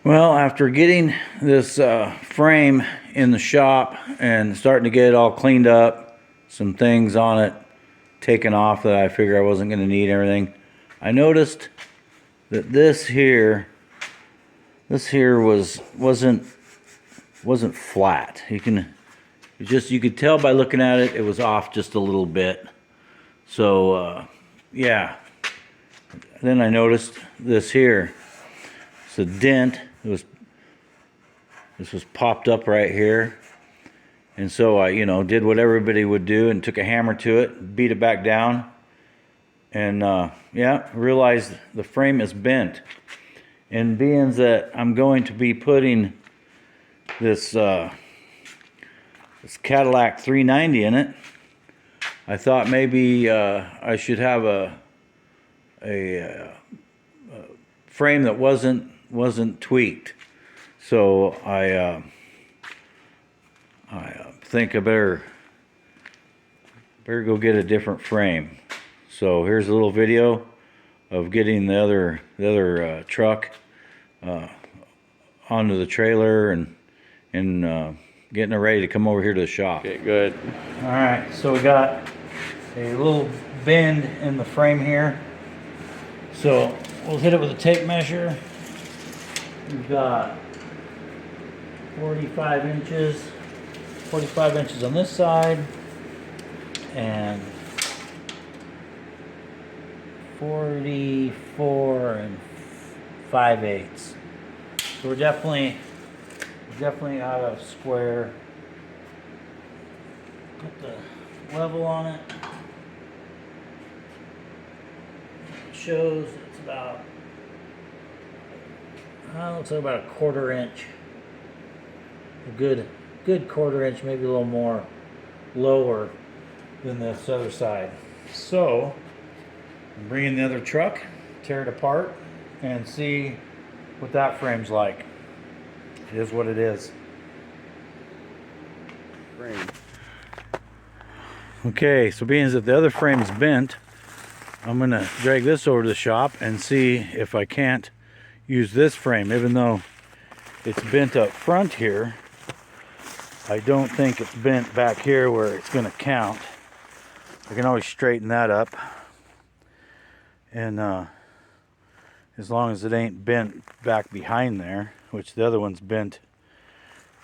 Well, after getting this frame in the shop and starting to get it all cleaned up, some things on it taken off that I figured I wasn't going to need, everything, I noticed that this here wasn't flat. You could tell by looking at it, it was off just a little bit. So yeah. Then I noticed this here. It's a dent. This was popped up right here, and so I, did what everybody would do and took a hammer to it, beat it back down, and yeah, realized the frame is bent. And being that I'm going to be putting this Cadillac 390 in it, I thought maybe I should have a frame that wasn't tweaked. So I think I better go get a different frame. So here's a little video of getting the other truck onto the trailer and getting it ready to come over here to the shop. Okay, good. All right, so we got a little bend in the frame here. So we'll hit it with a tape measure. We've got 45 inches on this side, and 44 and 5/8. So we're definitely out of square. Put the level on it. It shows it's about, looks like about a 1/4 inch. A good 1/4 inch, maybe a little more lower than this other side. So I'm bringing the other truck, tear it apart, and see what that frame's like. It is what it is. Frame. Okay, so being that the other frame's bent, I'm gonna drag this over to the shop and see if I can't use this frame. Even though it's bent up front here, I don't think it's bent back here where it's gonna count. I can always straighten that up, and as long as it ain't bent back behind there, which the other one's bent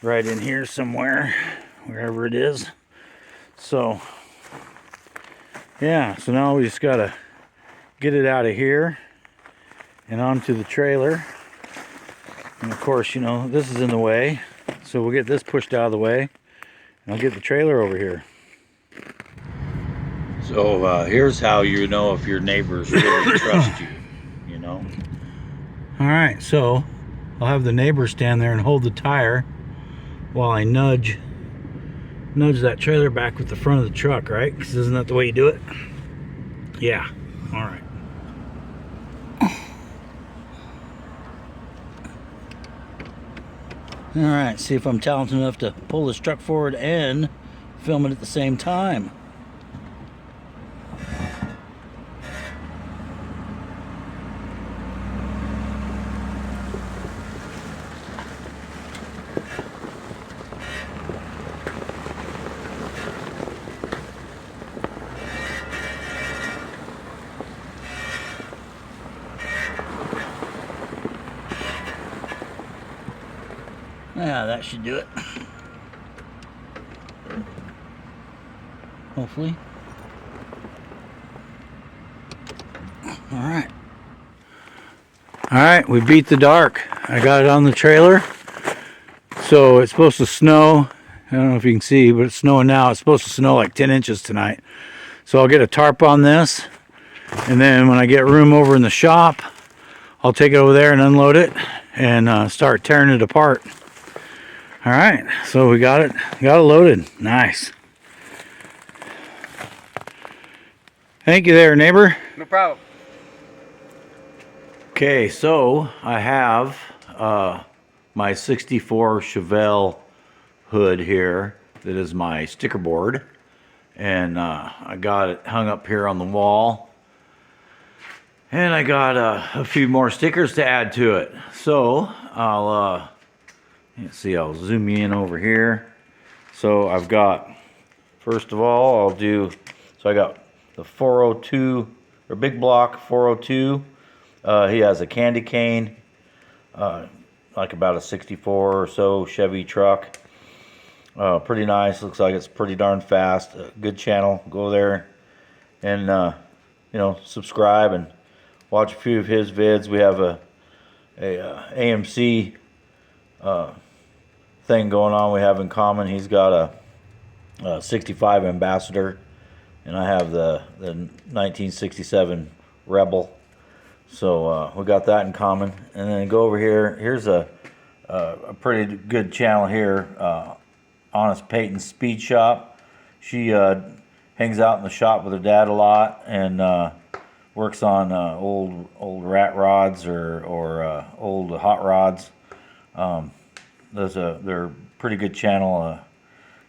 right in here somewhere, wherever it is. So yeah, so now we just gotta get it out of here and onto the trailer. And of course, this is in the way, so we'll get this pushed out of the way and I'll get the trailer over here. So here's how you know if your neighbors really trust you, All right, so I'll have the neighbor stand there and hold the tire while I nudge that trailer back with the front of the truck, right? Because isn't that the way you do it? Yeah, all right. All right, see if I'm talented enough to pull this truck forward and film it at the same time. Yeah, that should do it. Hopefully. All right, we beat the dark. I got it on the trailer. So it's supposed to snow. I don't know if you can see, but it's snowing now. It's supposed to snow like 10 inches tonight. So I'll get a tarp on this, and then when I get room over in the shop, I'll take it over there and unload it and start tearing it apart. All right, so we got it loaded. Nice. Thank you there, neighbor. No problem. Okay, so I have my 64 Chevelle hood here. That is my sticker board, and I got it hung up here on the wall. And I got a few more stickers to add to it. So I'll let's see, I'll zoom you in over here. So I've got, first of all, so I got the 402, or big block 402. He has a candy cane, like about a 64 or so Chevy truck. Pretty nice, looks like it's pretty darn fast. Good channel, go there and you know, subscribe and watch a few of his vids. We have a AMC thing going on we have in common. He's got a 65 Ambassador, and I have the 1967 Rebel. So we got that in common. And then go over here. Here's a pretty good channel here, Honest Peyton's Speed Shop. She hangs out in the shop with her dad a lot and works on old rat rods or old hot rods. They're a pretty good channel.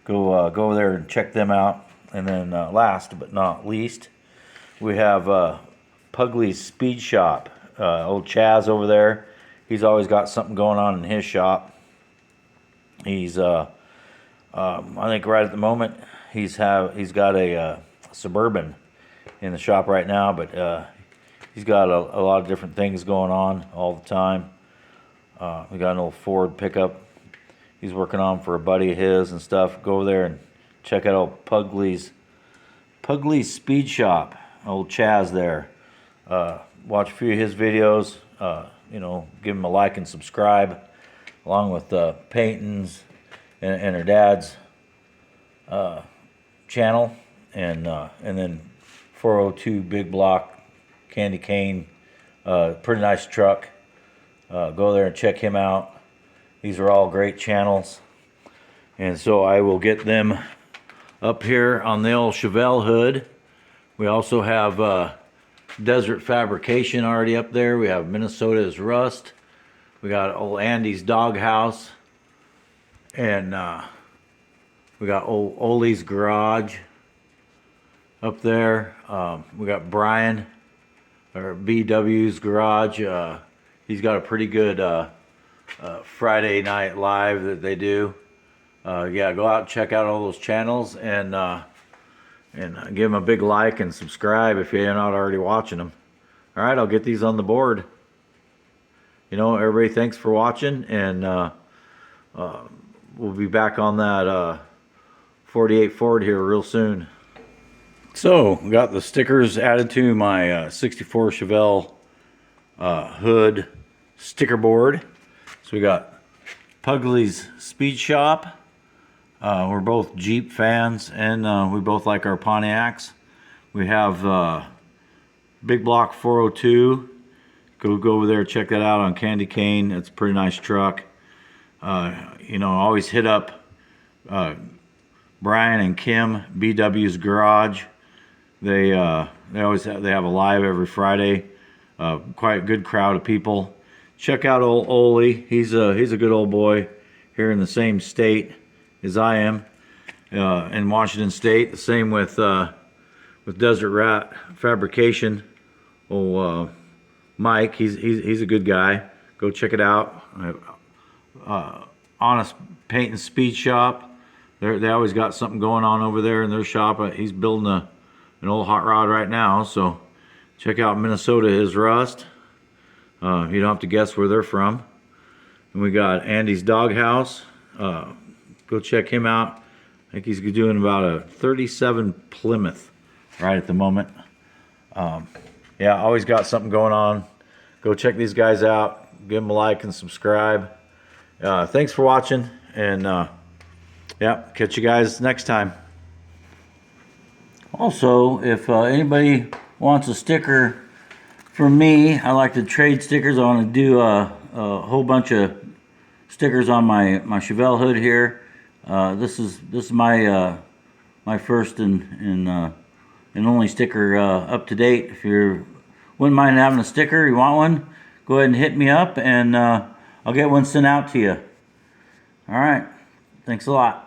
Go over there and check them out. And then last but not least, we have Puggley's Speed Shop. Old Chaz over there. He's always got something going on in his shop. He's I think right at the moment he's got a Suburban in the shop right now, but he's got a lot of different things going on all the time. We got an old Ford pickup he's working on for a buddy of his and stuff. Go over there and check out old Puggley's Speed Shop. Old Chaz there. Watch a few of his videos. You know, give him a like and subscribe, along with Peyton's and her dad's channel, and then 402 big block candy cane. Pretty nice truck. Go there and check him out. These are all great channels, and so I will get them up here on the old Chevelle hood. We also have Desert Fabrication already up there. We have Minnesota's Rust. We got old Andy's Doghouse, and we got old Ole's Garage up there. We got Brian, or BW's Garage. He's got a pretty good Friday Night Live that they do. Yeah, go out and check out all those channels and give them a big like and subscribe if you're not already watching them. All right, I'll get these on the board. You know, everybody, thanks for watching, and we'll be back on that 48 Ford here real soon. So, we got the stickers added to my 64 Chevelle hood sticker board. So we got Puggley's Speed Shop. We're both Jeep fans, and we both like our Pontiacs. We have Big Block 402. Go over there, check that out on Candy Cane. It's a pretty nice truck. You know, always hit up Brian and Kim, BW's Garage. They always have a live every Friday. Quite a good crowd of people. Check out old Ole. He's a good old boy here in the same state as I am, in Washington State. The same with Desert Rat Fabrication. Oh, Mike, he's a good guy. Go check it out. Honest Peyton's Speed Shop. They always got something going on over there in their shop. He's building an old hot rod right now, so check out Minnesota His Rust. You don't have to guess where they're from. And we got Andy's Doghouse. Go check him out. I think he's doing about a 37 Plymouth right at the moment. Yeah, always got something going on. Go check these guys out. Give them a like and subscribe. Thanks for watching, and yeah, catch you guys next time. Also, if anybody wants a sticker from me, I like to trade stickers. I want to do a whole bunch of stickers on my Chevelle hood here. This is my my first and only sticker up to date. If you wouldn't mind having a sticker, you want one, go ahead and hit me up, and I'll get one sent out to you. All right, thanks a lot.